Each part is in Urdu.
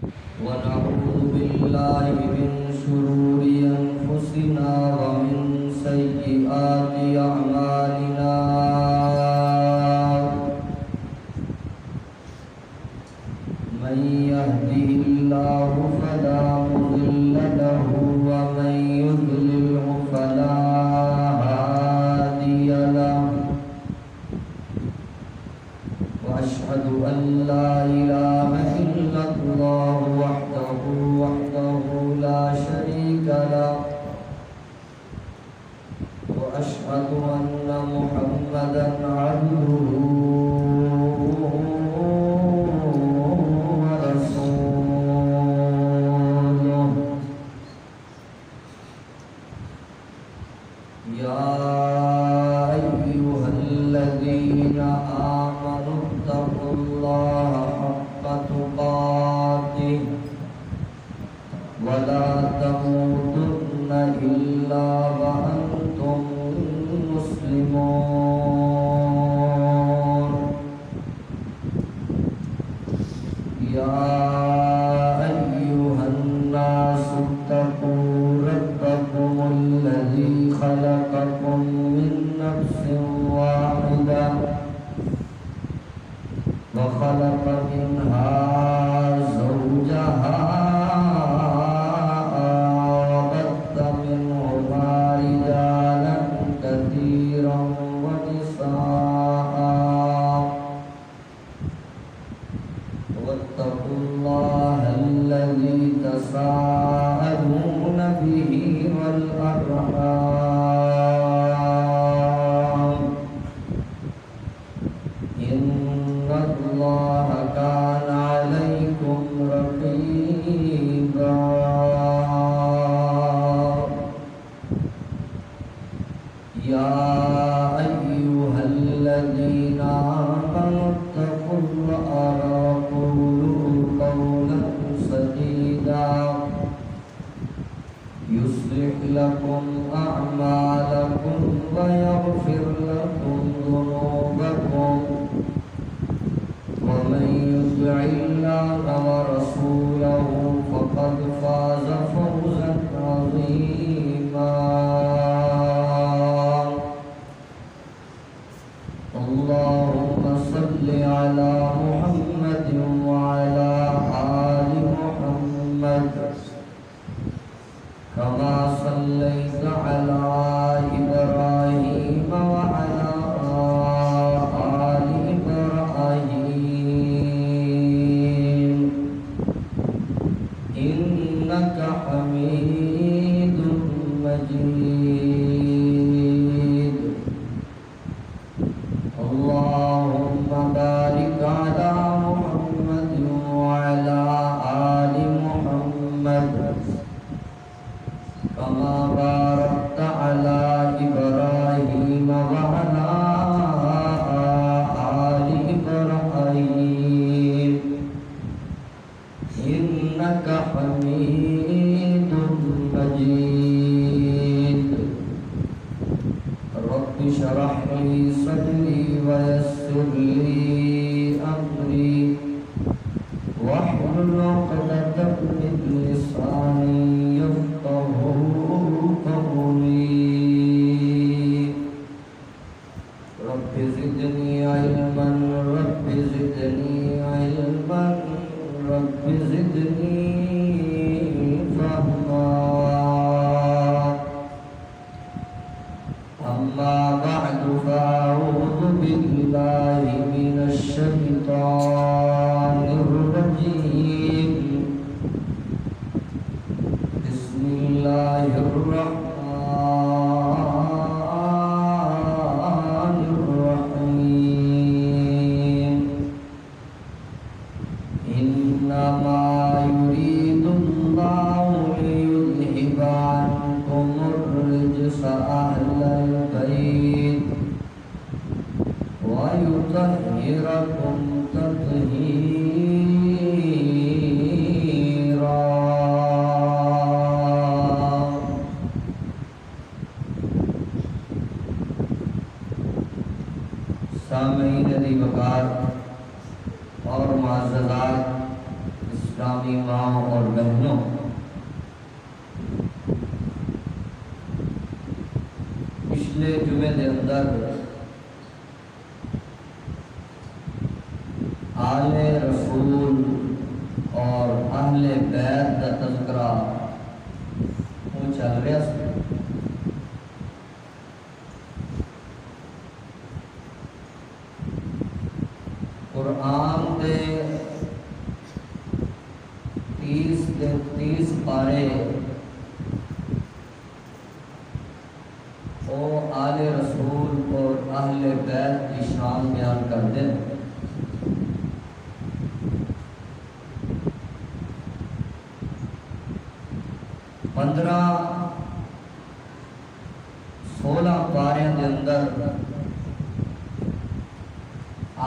ونعوذ بالله من شرور أنفسنا ومن سيئات أعمالنا من يهده الله فلا مضل له ومن يضلله فلا هادي له وأشهد أن لا إله إلا الله وحده لا شريك له وأشهد أن محمدا عبده ورسوله يا أيها الذين آمنوا اتقوا الله حق تقاته ولا تموتن إلا وأنتم مسلمون يا أيها الناس اتقوا ربكم الذي خلقكم من نفس واحدة وخلق منها زوجها وبث منهما رجالا كثيرا ونساء واتقوا الله الذي تساءلون به والأرحام إن الله كان عليكم رقيبا يا أيها الذين آمنوا اتقوا الله وقولوا قولا سديدا يصلح لكم أعمالكم ويغفر لكم ذنوبكم ومن يطع الله ورسوله فقد فاز فوزا عظيما اللهم صل على محمد وعلى آل محمد كما صليت على إبراهيم وعلى آل إبراهيم إنك حميد مجيد اللهم بارك على محمد وعلى آل محمد كما باركت على إبراهيم وعلى آل إبراهيم إنك حميد مجيد رب اشرح لي صدري ويسر لي أمري واحلل عقدة من لساني يفقهوا قولي رب زدني علما رب زدني علما رب زدني فهما أما بعد فأعوذ بالله من الشيطان الرجيم بسم الله الرحمن الرحيم إنما يريد الله ليذهب عنكم الرجس أهل البيت ويطهركم تطهيرا سامعین علی وقار اور معززات اسلامی ماں اور بہنوں، پچھلے جمعے دے اندر آل رسول اور اہل بیت کا تذکرہ وہ چل رہا سی۔ قرآن دے 30 پارے وہ آل رسول اور اہل بیت کی شان بیان کرتے ہیں۔ پندرہ 16 پاریاں دے اندر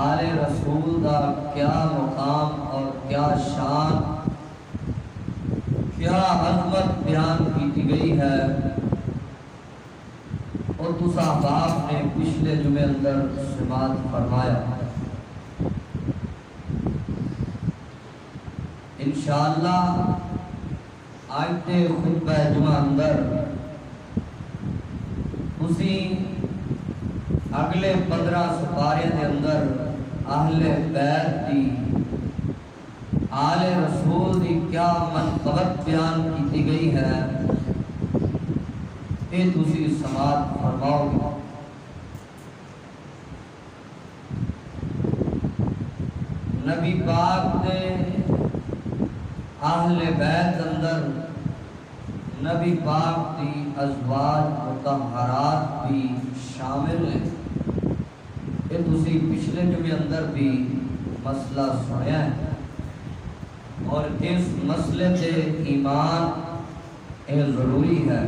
آل رسول دا کیا مقام اور کیا شان، کیا عظمت بیان کی گئی ہے، اور تسا باپ نے پچھلے جمعے اندر سماعت فرمایا۔ انشاءاللہ آج تے خطبہ جمعہ اندر اسی اگلے 15 سپارے دے اندر اہل بیت دی، آل رسول دی کیا منقبت بیان کی گئی ہے، یہ تسی سماعت فرماؤ گے۔ نبی پاک دے اہل بیت اندر نبی پاک دی ازواج مطہرات بھی شامل ہیں۔ یہ تسی پچھلے جمعے اندر بھی مسئلہ سنیا ہے، اور اس مسئلے سے ایمان یہ ضروری ہے۔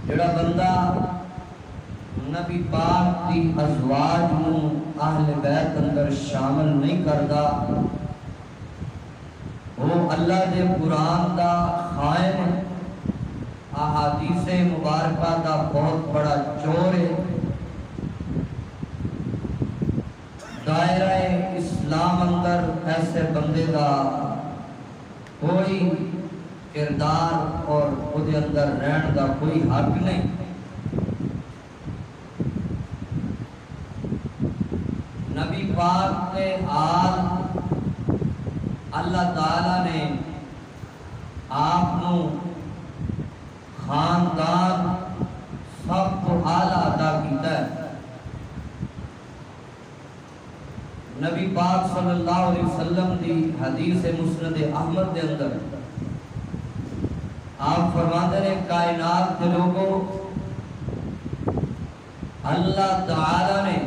جڑا بندہ نبی پاک دی ازواج نو اہل بیت اندر شامل نہیں کرتا، وہ اللہ دے قرآن دا خائن، احادیث مبارکہ دا بہت بڑا چور ہے۔ دائرہ اسلام اندر ایسے بندے دا کوئی کردار اور خود اندر رہن دا کوئی حق نہیں۔ نبی پاک کے آل اللہ تعالیٰ نے آپ نو خاندان سب کو اعلیٰ عطا کیتا ہے۔ نبی پاک صلی اللہ علیہ وسلم دی حدیث مسند احمد دے اندر آپ فرماتے ہیں، کائنات کے لوگوں، اللہ تعالیٰ نے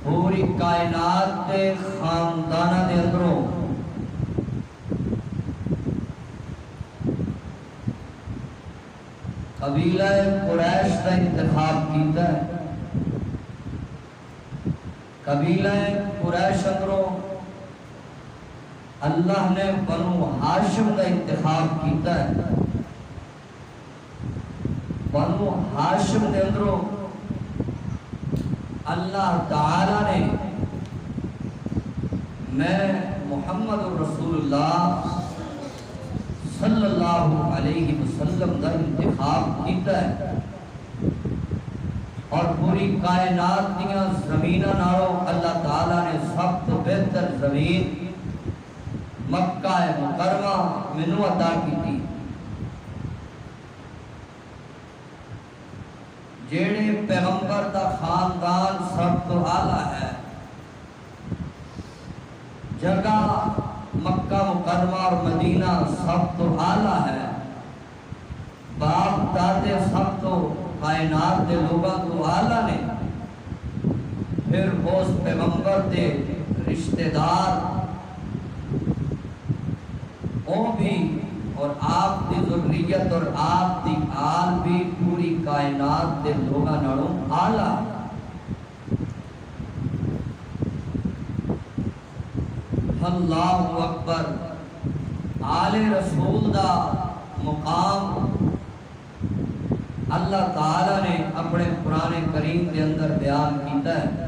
پوری کائنات کے خاندانہ دے اندروں قبیلہ قریش کا انتخاب کیتا ہے۔ قبیلہ قریش اندروں اللہ نے بنو ہاشم کا انتخاب کیتا ہے۔ بنو ہاشم کے اندروں اللہ تعالیٰ نے میں محمد رسول اللہ صلی اللہ علیہ وسلم کا انتخاب کیتا ہے، اور پوری کائنات دیا زمینہ ناروں اللہ تعالیٰ نے سب تو بہتر زمین مکہ مکرمہ منو عطا کی تھی۔ جیڑے پیغمبر دا خاندان سب تو اعلیٰ ہے، جگہ مکہ مکرمہ اور مدینہ سب تو اعلیٰ ہے، باپ دادے سب تو کائنات دے لوگاں تو اعلیٰ نے، پھر اس پیغمبر دے رشتہ دار وہ بھی، اور آپ دی ذریت اور آپ دی آل بھی پوری کائنات دے لوگاں نالوں اعلیٰ۔ اللہ اکبر۔ آل رسول دا مقام اللہ تعالیٰ نے اپنے قرآن کریم کے اندر بیان کیتا ہے۔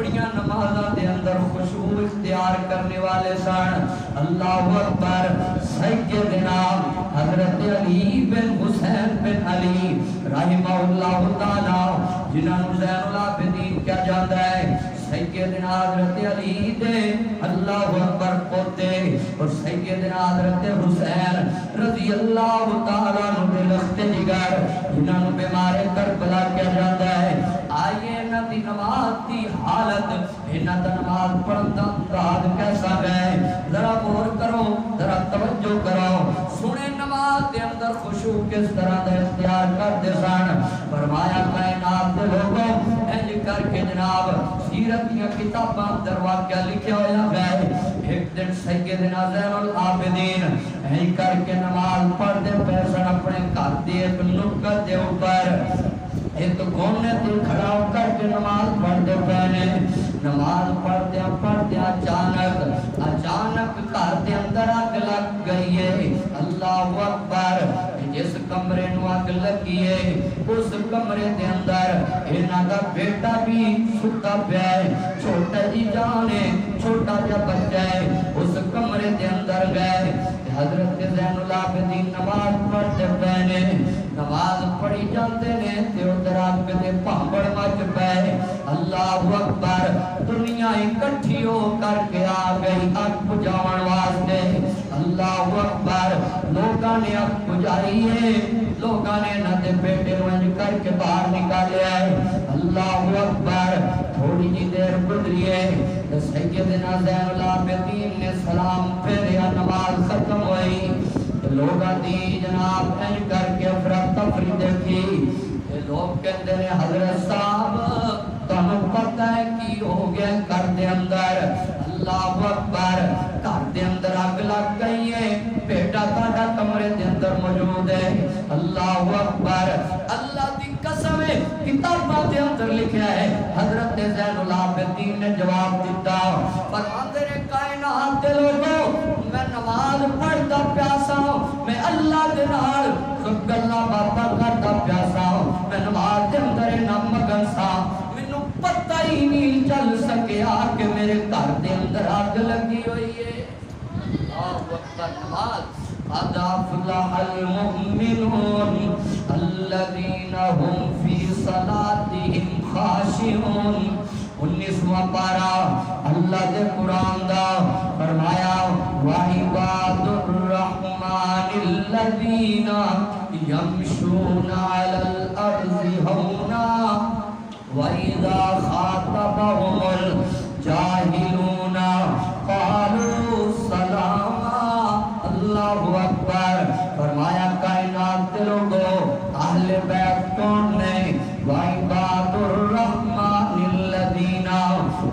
اپنی نمازاں دے اندر خشوع اختیار کرنے والے سن. اللہ اکبر. سیدنا حضرت علی بن حسین بن علی رحمہ اللہ تعالی جنہاں نوں زین العابدین کیا جاتا ہے, سیدنا حضرت علی دے اللہ اکبر پوتے اور سیدنا حضرت حسین رضی اللہ تعالیٰ عنہ دے لخت جگر جنہاں نوں بیمار کربلا کیا جاتا ہے. آئیے انہاں دی نماز دی حالت, انہاں دا نماز پڑھن دا انداز کیسا ہے, ذرا غور کرو, ذرا توجہ کرو, سنے نماز دے اندر خشوع کس طرح دا اختیار کرتے سن. فرمایا کائنات دے لوگوں انج کر کے جناب سیرت دیا کتاباں اندر واقعہ لکھیا ہوا ہے. ایک دن سیدنا زین العابدین انج کر کے نماز پڑھتے پے سن اپنے گھر دی ایک نکڑ دے اوپر ایک کونے تے کھڑا ہو کر کے نماز پڑھتے پہنے. نماز پڑھتے اچانک گھر دے اندر اگ لگ گئی ہے. اللہ اکبر. جس کمرے نو اگ لگی ہے اس کمرے دے اندر انہاں دا بیٹا بھی ستا پیا ہے, چھوٹا جی جان ہے, چھوٹا جا بچہ ہے. اس کمرے دے اندر گئے, حضرت زین العابدین نماز پڑھتے پہنے. نماز پڑھی جاندے نے تے ادھر اگ دے پھانبڑ مچ پئے. اللہ اکبر. دنیا اکٹھی ہو کر کے آ گئی اگ بجھاون واسطے. اللہ اکبر. لوگاں نے اگ بجھائی ہے, لوگاں نے نہ دے بیٹے نو انج کر کے باہر نکالیا ہے. اللہ اکبر. تھوڑی جی دیر گزری ہے, سیدنا زین العابدین نے سلام پھیریا, نماز ختم ہوئی. لوگاں دی جناب انج کر کے افراتفری دیکھی. لوگ کہتے ہیں حضرت صاحب تمہیں پتہ ہے کی ہو گیا گھر دے اندر. اللہ اکبر. گھر دے اندر اگ لگ گئی ہے, بیٹا تہاڈا کمرے دے اندر موجود ہے. اللہ اکبر. اللہ دی قسم ہے کتاباں دے اندر لکھا ہے حضرت زین العابدین نے جواب دیتا, فرماندے نے کائنات دے لوگوں میں نماز پڑھدا پیاسا, میں اللہ دے نال گلاں باتاں کردا پیاسا, میں نماز دے اندر نہ مگن سا, مینوں پتہ ہی نہیں چل سکیا کہ میرے گھر دے اندر اگ لگی ہوئی ہے. اللہ اکبر. نماز قد افلح المؤمنون الذين هم في صلاتهم خاشعون. 19واں پارہ اللہ دے قرآن دا فرمایا وَعِبَادُ الرَّحْمَنِ الَّذِينَ يَمْشُونَ عَلَى الْأَرْضِ هَوْنًا وَإِذَا خَاطَبَهُمُ الْجَاهِلُونَ قَالُوا سَلَامًا. اللہ اکبر. فرمایا کائنات کے لوگوں اہل بیت کون نے؟ وَعِبَادُ الرَّحْمَنِ الَّذِينَ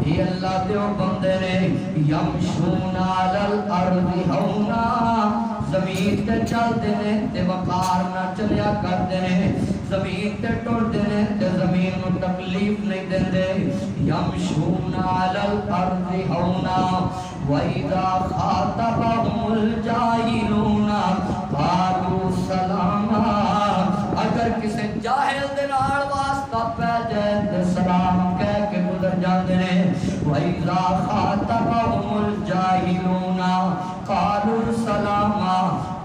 یہ اللہ دے بندے نے یمشون علی الارض ہونا زمین تے چلتے نے تے وقار نہ چلیا کرتے نے, زمین تے ٹرتے نے تے زمین نو تکلیف نہیں دیندے. یمشون علی الارض ہونا وَإِذَا خَاطَبَهُمُ الْجَاهِلُونَ قَالُوا سَلَامًا. اگر کسی جاہل دے نال واسطہ پہ جائے تے سلام کہہ کے گزر جاندے نے. وَإِذَا خَاطَبَهُمُ الْجَاهِلُونَ قَالُوا سَلَامًا.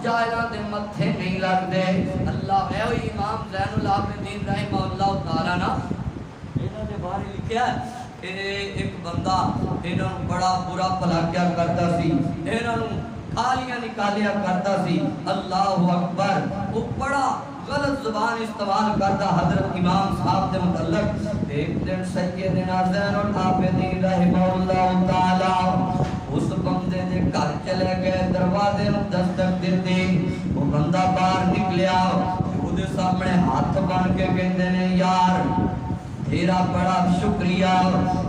جاہلاں دے متھے نہیں لگ دے. اللہ اے امام زین العابدین رحمہ اللہ تعالی نا انہاں دے بارے لکھیا ہے ایک بندہ انہاں نوں بڑا برا بھلا کیا کرتا سی, انہاں نوں گالیاں نکالیا کرتا سی. اللہ اکبر. وہ بڑا غلط زبان استعمال کرتا حضرت امام صاحب دے متعلق. ایک دن سیدنا زین العابدین رحمہ اللہ تعالی اس بندے دے گھر چلے گئے, دروازے نوں دستک دتی. وہ بندہ باہر نکلیا, اودے سامنے ہاتھ بن کے کہندے نے یار تیرا بڑا شکریہ,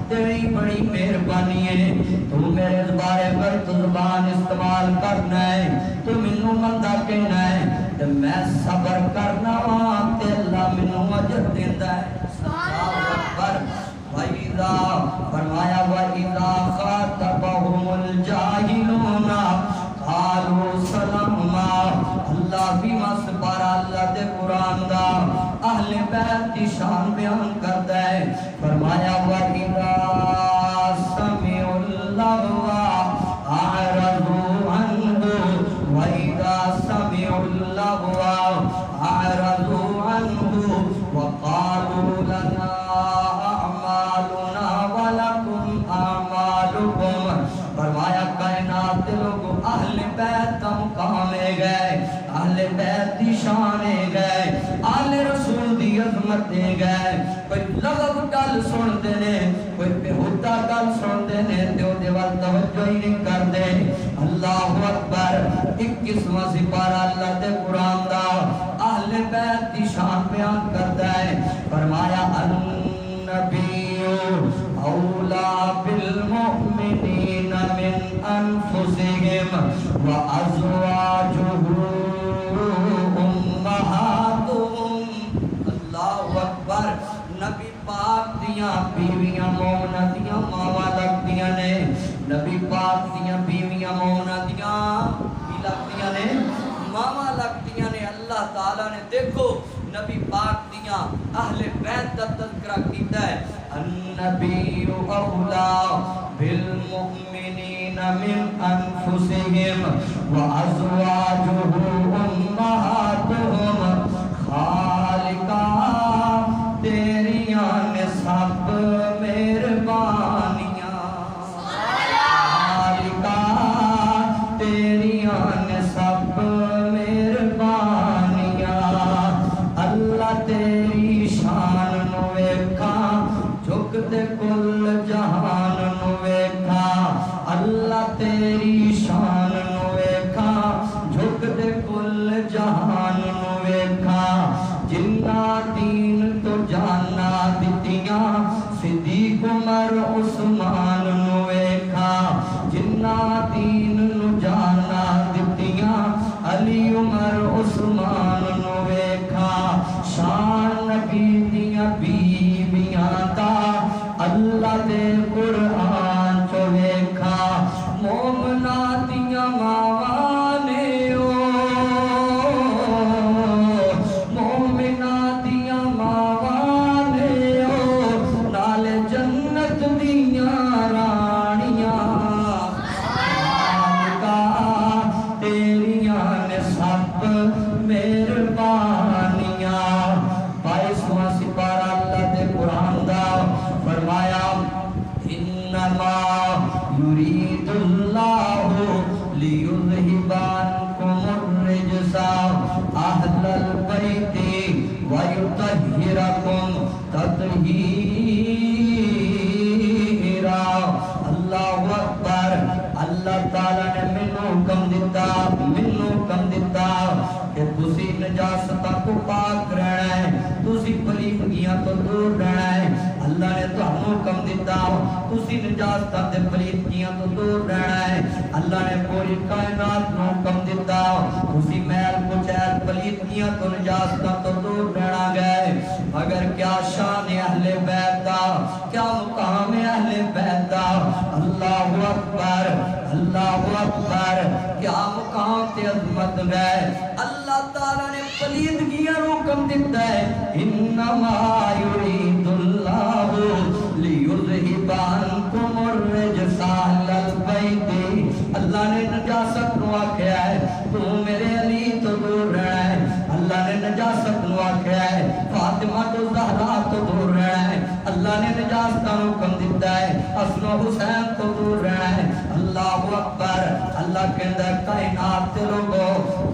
تیری بڑی مہربانی ہے, تو میرے بارے غلط زبان استعمال کرنا ہے, تو مینوں مندا کہنا ہے تے میں صبر کرنا وا تے اللہ مینوں اجر دیندا ہے. اللہ اکبر. وَإِذَا فرمایا وَإِذَا خَاطَبَهُمُ الْجَاهِلُونَ قَالُوا سَلَامًا. اللہ بھی مسپارا اللہ دے قرآن دا اہل بیت کی شان بیان کرتا ہے. فرمایا وَإِذَا متے گئے کوئی لغو گل سنتے نے کوئی بےہودہ گل سنتے نے تے او دے ول توجہ ہی نہیں کردے اللہ اکبر 21واں سپارہ اللہ دے قرآن دا اہل بیت دی شان بیان کرتا ہے فرمایا النبی اولا بالمؤمنین من انفسهم وازواجہ اللہ اکبر نبی پاک دیاں بیویاں مومنہ دیاں ماواں لگدیاں نے نبی پاک دیاں بیویاں مومنہ دیاں بھی لگدیاں نے ماواں لگدیاں نے اللہ تعالیٰ نے دیکھو نبی پاک دیاں اہل بیت دا تذکرہ کیتا ہے النبی اولا بالمؤمنین من انفسهم وازواجہ امہاتہم خالقہ تیریاں نے سب مہربانیاں خالقہ تیریاں نے سب مہربانیاں اللہ تیری شان نو ویکھاں جھکتے کل جہان نو ویکھاں اللہ تیری شان نو ویکھاں جھکتے کل جہان نو ویکھاں جنہ دین تو جانا دتیاں صدیق عمر عثمان نو ویکھاں جنہ دین نو جانا دتیاں علی عمر عثمان نو ویکھاں شان نبی دیاں بیویاں دا اللہ دے قرآن چو ویکھاں مومنہ دیاں ماواں نے مومنہ دیاں ماواں نے نال جنت دیاں رانیاں خالقہ تیریاں نے سب مہربانیاں 22واں سپارہ اللہ دے قرآن دا فرمایا انما یرید اللہ لیذہب عنکم الرجس اہل البیت ویطہرکم تطہیرا اللہ اکبر اللہ تعالیٰ نے منو حکم دیتا کہ تسی نجاستہ کو پاک رہنا ہے تسی پلیتگیاں تو دور رہنا ہے اللہ نے تو ہم حکم دیتا تسی نجاستہ تے پلیتگیاں تو دور رہنا ہے اللہ نے پوری کائنات نو حکم دیتا تسی میل کچیل پلیتگیاں تو نجاستہ تو دور رہنا گئے مگر کیا شان اہل بیت دا کیا مقام اہل بیت دا اللہ اکبر کیا مقام تے عظمت گئے اللہ تعالیٰ نے پلیدگیاں حکم دیتا ہے انما یرید اللہ لیذہب عنکم الرجس اہل البیت اللہ نے نجاست نو آکھیا ہے تو میرے علی تو دور رہنا ہے اللہ نے نجاست نو آکھیا ہے فاطمہ تو زہرا تو دور رہنا ہے اللہ نے نجاست نو حکم دیتا ہے حسن و حسین تو دور رہنا ہے اللہ اکبر اللہ کہندا ہے کائنات تے لوگو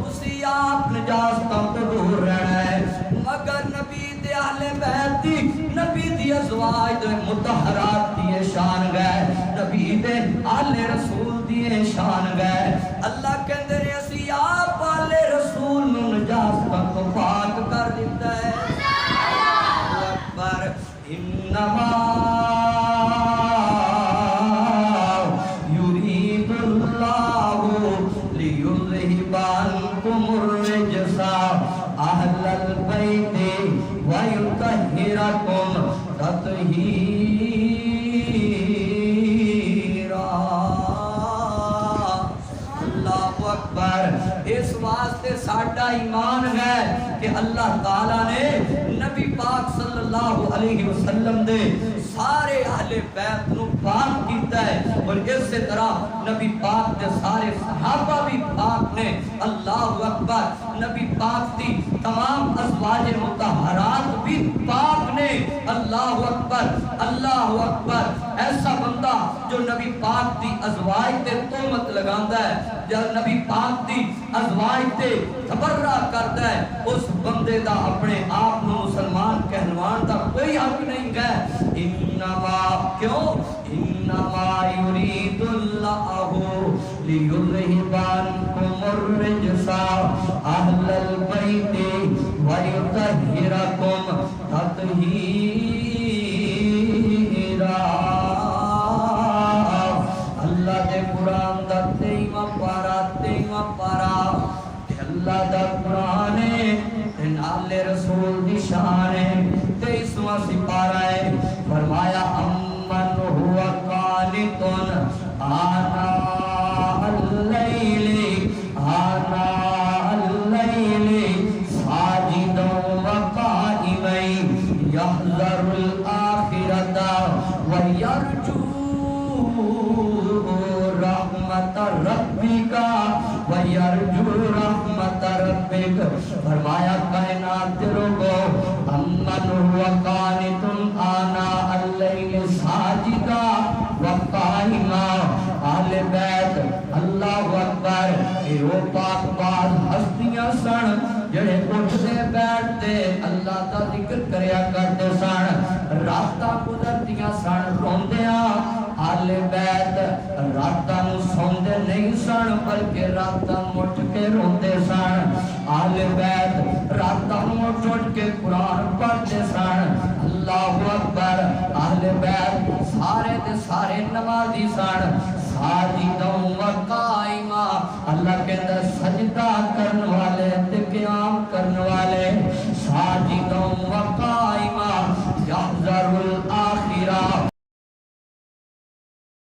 تسی آپ نجاستوں تو دور رہنا ہے مگر نبی دے اہل بیت دی نبی دی ازواج دے مطہرات دی شان گئے نبی دے اہل رسول دی شان گئے اللہ کہندے نے اسی آپ اہل رسول نو نجاستوں تو پاک کر دیتا ہے اللہ اکبر انما یرید اللہ لیذہب عنکم الرجس اہل البیت ویطہرکم تطہیرا اللہ اکبر اس واسطے ساڈا ایمان ہے کہ اللہ تعالیٰ نے نبی پاک صلی اللہ علیہ وسلم دے سارے اہل بیت نو پاک کیتا ہے اور اس طرح نبی پاک دے سارے صحابہ بھی پاک نے اللہ اکبر نبی پاک دی تمام ازواج مطہرات بھی پاک نے اللہ اکبر ایسا بندہ جو نبی پاک دی ازواج تے تہمت لگاندا ہے یا نبی پاک دی ازواج تے تبرہ کردا ہے اس بندے دا اپنے آپ نو مسلمان کہلوان دا کوئی حق نہیں گئے. انما کیوں انما یرید اللہ لیذہب عنکم الرجس اہل البیت ویطہرکم تطہیرا. اللہ دے قرآن دا 23واں پارا اللہ دا قرآن ہے نالے رسول دی شان ہے. 23واں سپارہ ہے. فرمایا امن ہوا قانتن آناء اللیل ساجدا وقائما یحذر الآخرۃ ویرجو رحمت ربک ویرجو رحمت ربک. فرمایا کائنات روگو امن ہوا قانتن آناء اللیل ساجدا وقائما. اہل بیت اللہ اکبر اے او پاک باز ہستیاں سن جڑے اٹھتے بیٹھتے اللہ دا ذکر کریا کرتے سن. راتاں گزرتیاں سن روندیاں. اہل بیت راتاں نوں سوندے نہیں سن بلکہ راتاں اٹھ کے روندے سن. اہل بیت راتاں اٹھ کے قرآن پڑھتے سن. اللہ اکبر. اہل بیت سارے دے سارے نمازی سن. ساجداں وقائما. اللہ کہندا